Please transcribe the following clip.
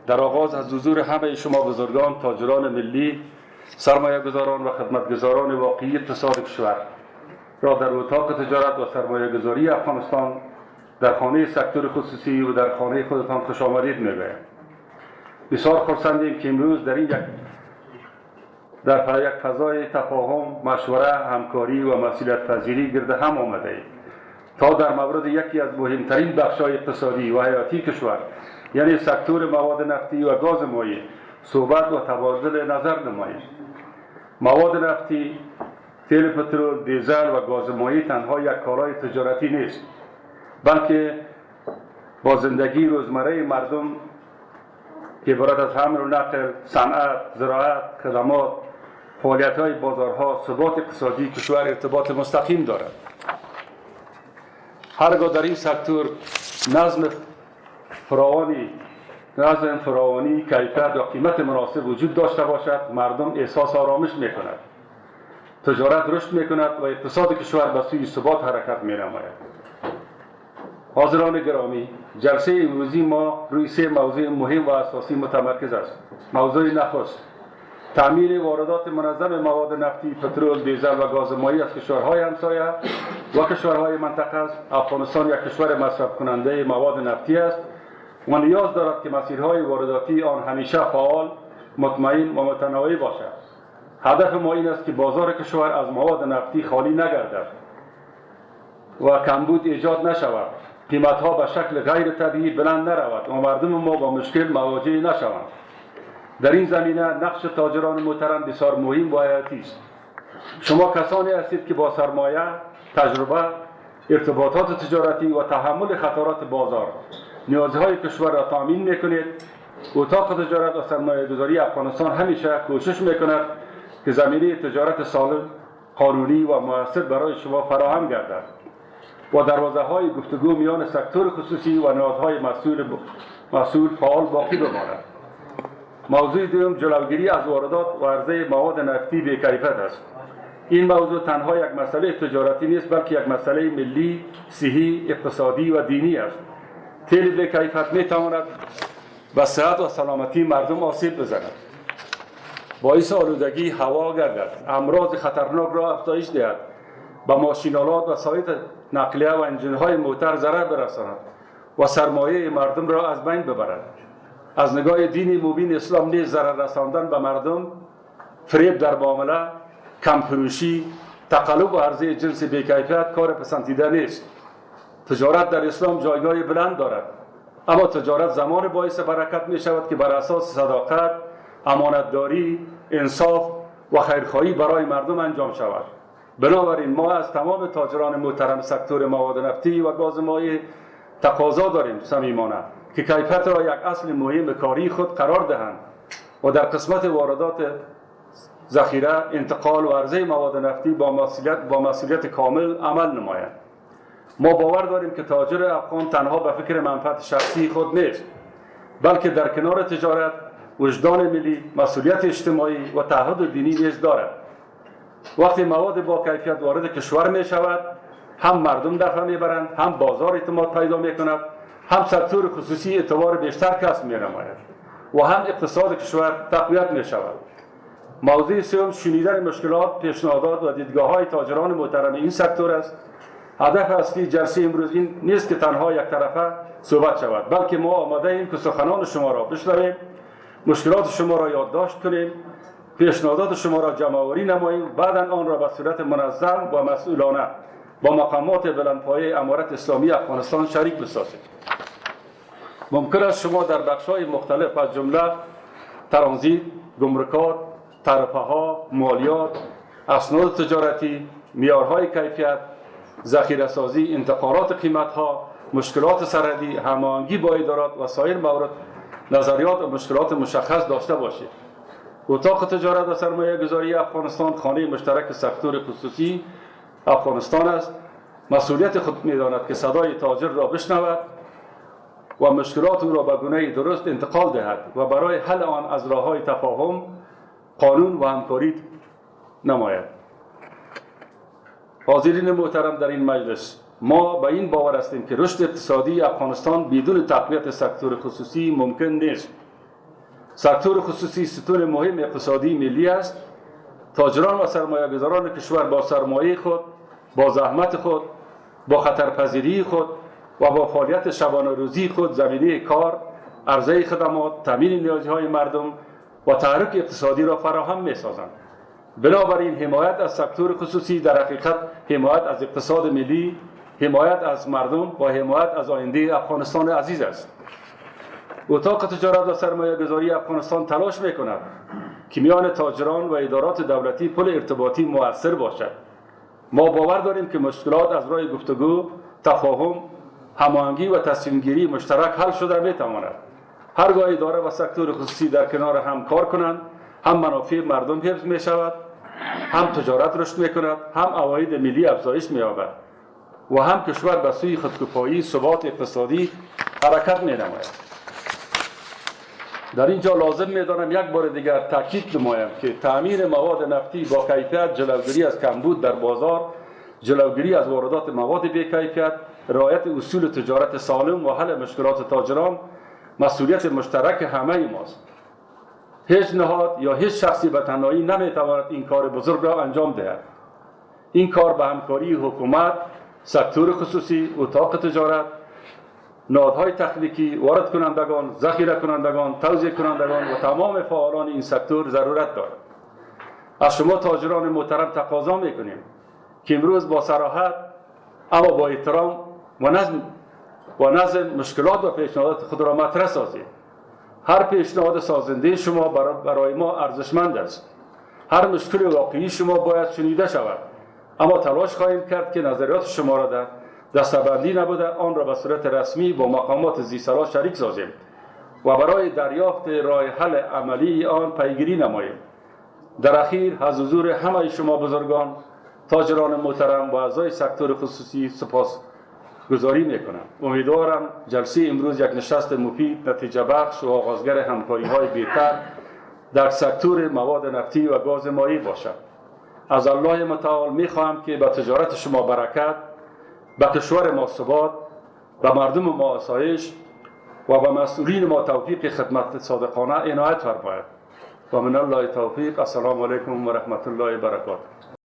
در آغاز از حضور همه شما بزرگان، تاجران ملی، سرمایه‌گذاران و خدمتگزاران واقعی اقتصاد کشور را در اتاق تجارت و سرمایه‌گذاری افغانستان در خانه سکتور خصوصی و در خانه خودتان خوش آمدید می‌گویم. بسیار خرسندیم که امروز در یک فضای تفاهم، مشوره، همکاری و مسئولیت‌پذیری گرد هم آمده ایم تا در مورد یکی از مهمترین بخش‌های اقتصادی و حیاتی کشور، یعنی سکتور مواد نفتی و گاز مایع، صحبت و تبادل نظر نماییم. مواد نفتی، تیل پترول، دیزل و گاز مایع تنها یک کالای تجارتی نیست، بلکه با زندگی روزمره مردم که عبارت از حمل و نقل، صنعت، زراعت، خدمات، فعالیت‌های بازارها، ثبات اقتصادی کشور ارتباط مستقیم دارد. هرگاه در این سکتور نظم فراوانی، کیفیت و قیمت مناسب وجود داشته باشد، مردم احساس آرامش می‌کند، تجارت رشد می‌کند و اقتصاد کشور به سوی ثبات حرکت می‌نماید. حاضران گرامی، جلسه امروزی ما روی 3 موضوع مهم و اساسی متمرکز است. موضوع نخست، تأمین واردات منظم مواد نفتی، پترول، دیزل و گاز مایع از کشورهای همسایه و کشورهای منطقه است. افغانستان یک کشور مصرف کننده مواد نفتی است و نیاز دارد که مسیرهای وارداتی آن همیشه فعال، مطمئن و متنوع باشد. هدف ما این است که بازار کشور از مواد نفتی خالی نگردد و کمبود ایجاد نشود، قیمت‌ها به شکل غیر طبیعی بلند نرود و مردم ما با مشکل مواجه نشوند. در این زمینه نقش تاجران محترم بسیار مهم و حیاتی است. شما کسانی هستید که با سرمایه، تجربه، ارتباطات تجارتی و تحمل خطرات بازار نیازهای کشور را تامین می‌کنید. اتاق تجارت و سرمایه‌گذاری افغانستان همیشه کوشش می‌کند که زمینه تجارت سالم، قانونی و موثر برای شما فراهم گردد و دروازه‌های گفتگو میان سکتور خصوصی و نهادهای مسئول فعال باقی بماند. موضوع دوم، جلوگیری از واردات و عرضه مواد نفتی بی‌کیفیت است. این موضوع تنها یک مسئله تجارتی نیست، بلکه یک مسئله ملی، صحی، اقتصادی و دینی است. تیل بی‌کیفیت می‌تواند به صحت و سلامتی مردم آسیب بزند، باعث آلودگی هوا گردد، امراض خطرناک را افزایش دهد، به ماشین‌آلات و وسایل نقلیه و انجین‌های موتر ضرر برساند و سرمایه مردم را از بین ببرد. از نگاه دینی مبین اسلام نیز ضرر رساندن به مردم، فریب در معامله، کم‌فروشی، تقلب و عرضه جنس بی‌کیفیت کار پسندیده نیست. تجارت در اسلام جایگاه بلند دارد، اما تجارت زمان باعث برکت می شود که بر اساس صداقت، امانتداری، انصاف و خیرخواهی برای مردم انجام شود. بنابراین ما از تمام تاجران محترم سکتور مواد نفتی و گاز مایع تقاضا داریم صمیمانه که کیفیت را یک اصل مهم کاری خود قرار دهند و در قسمت واردات، ذخیره، انتقال و عرضه مواد نفتی با مسئولیت کامل عمل نمایند. ما باور داریم که تاجر افغان تنها به فکر منفعت شخصی خود نیست، بلکه در کنار تجارت وجدان ملی، مسئولیت اجتماعی و تعهد دینی نیز دارد. وقتی مواد با کیفیت وارد کشور می شود، هم مردم دفع می برند، هم بازار اعتماد پیدا می کند، هم سکتور خصوصی اعتبار بیشتر کسب می نماید و هم اقتصاد کشور تقویت می شود. موضوع سوم، شنیدن مشکلات، پیشنهادات و دیدگاه‌های تاجران محترم این سکتور است. هدف اصلی جلسه امروز این نیست که تنها یک طرفه صحبت شود، بلکه ما آماده ایم که سخنان شما را بشنویم، مشکلات شما را یادداشت کنیم، پیشنهادات شما را جمع‌آوری نماییم، بعداً آن را به صورت منظم و مسئولانه با مقامات بلندپایه امارت اسلامی افغانستان شریک بسازید. ممکن است شما در بخش‌های مختلف از جمله ترانزیت، گمرکات، تعرفه‌ها، مالیات، اسناد تجارتی، معیارهای کیفیت، ذخیره‌سازی، انتقالات قیمت‌ها، مشکلات سرحدی، هماهنگی با ادارات و سایر موارد نظریات و مشکلات مشخص داشته باشید. اتاق تجارت و سرمایه‌گذاری افغانستان خانه مشترک سکتور خصوصی افغانستان است. مسئولیت خود می‌داند که صدای تاجر را بشنود و مشکلات او را به گونه درست انتقال دهد و برای حل آن از راه‌های تفاهم، قانون و همکاری نماید. حاضرین محترم در این مجلس، ما به این باور هستیم که رشد اقتصادی افغانستان بدون تقویت سکتور خصوصی ممکن نیست. سکتور خصوصی ستون مهم اقتصادی ملی است. تاجران و سرمایه‌گذاران کشور با سرمایه خود، با زحمت خود، با خطرپذیری خود و با فعالیت شبانه روزی خود زمینه کار، عرضه خدمات، تامین نیازهای مردم و تحرک اقتصادی را فراهم می‌سازند. بنابراین حمایت از سکتور خصوصی در حقیقت حمایت از اقتصاد ملی، حمایت از مردم و حمایت از آینده افغانستان عزیز است. اتاق تجارت و سرمایه‌گذاری افغانستان تلاش می‌کند که میان تاجران و ادارات دولتی پل ارتباطی مؤثر باشد. ما باور داریم که مشکلات از راه گفتگو، تفاهم، هماهنگی و تصمیم‌گیری مشترک حل شده می‌تواند. هرگاه اداره و سکتور خصوصی در کنار هم کار کنند، هم منافع مردم حفظ می‌شود، هم تجارت رشد می‌کند، هم عواید ملی افزایش می‌یابد و هم کشور به سوی خودکفایی، ثبات اقتصادی حرکت می‌نماید. در اینجا لازم می‌دانم یک بار دیگر تاکید نمایم که تأمین مواد نفتی با کیفیت، جلوگیری از کمبود در بازار، جلوگیری از واردات مواد بی‌کیفیت، رعایت اصول تجارت سالم و حل مشکلات تاجران مسئولیت مشترک همه ماست. هیچ نهاد یا هیچ شخصی به تنهایی نمی‌تواند این کار بزرگ را انجام دهد. این کار به همکاری حکومت، سکتور خصوصی، اتاق تجارت، نهادهای تخلیقی، وارد کنندگان، ذخیره کنندگان، توزیع کنندگان و تمام فعالان این سکتور ضرورت دارد. از شما تاجران محترم تقاضا می‌کنیم که امروز با صراحت اما با احترام و نظم مشکلات و پیشنهادات خود را مطرح سازید. هر پیشنهاد سازنده شما برای ما ارزشمند است. هر مشکل واقعی شما باید شنیده شود. اما تلاش خواهیم کرد که نظریات شما را در دسته‌بندی نبوده آن را به صورت رسمی با مقامات ذی‌صلاح شریک سازیم و برای دریافت راه حل عملی آن پیگیری نماییم. در اخیر از حضور همه شما بزرگان، تاجران محترم و اعضای سکتور خصوصی سپاسگزاری میکنم. امیدوارم جلسه امروز یک نشست مفید، نتیجه بخش و آغازگر همکاری‌های بهتر در سکتور مواد نفتی و گاز مایع باشد. از الله متعال میخواهم که به تجارت شما برکت، به کشور ما ثبات، به مردم ما آسایش و به مسئولین ما توفیق خدمت صادقانه عنایت فرماید. و من الله توفیق. السلام علیکم و رحمت الله و برکاته.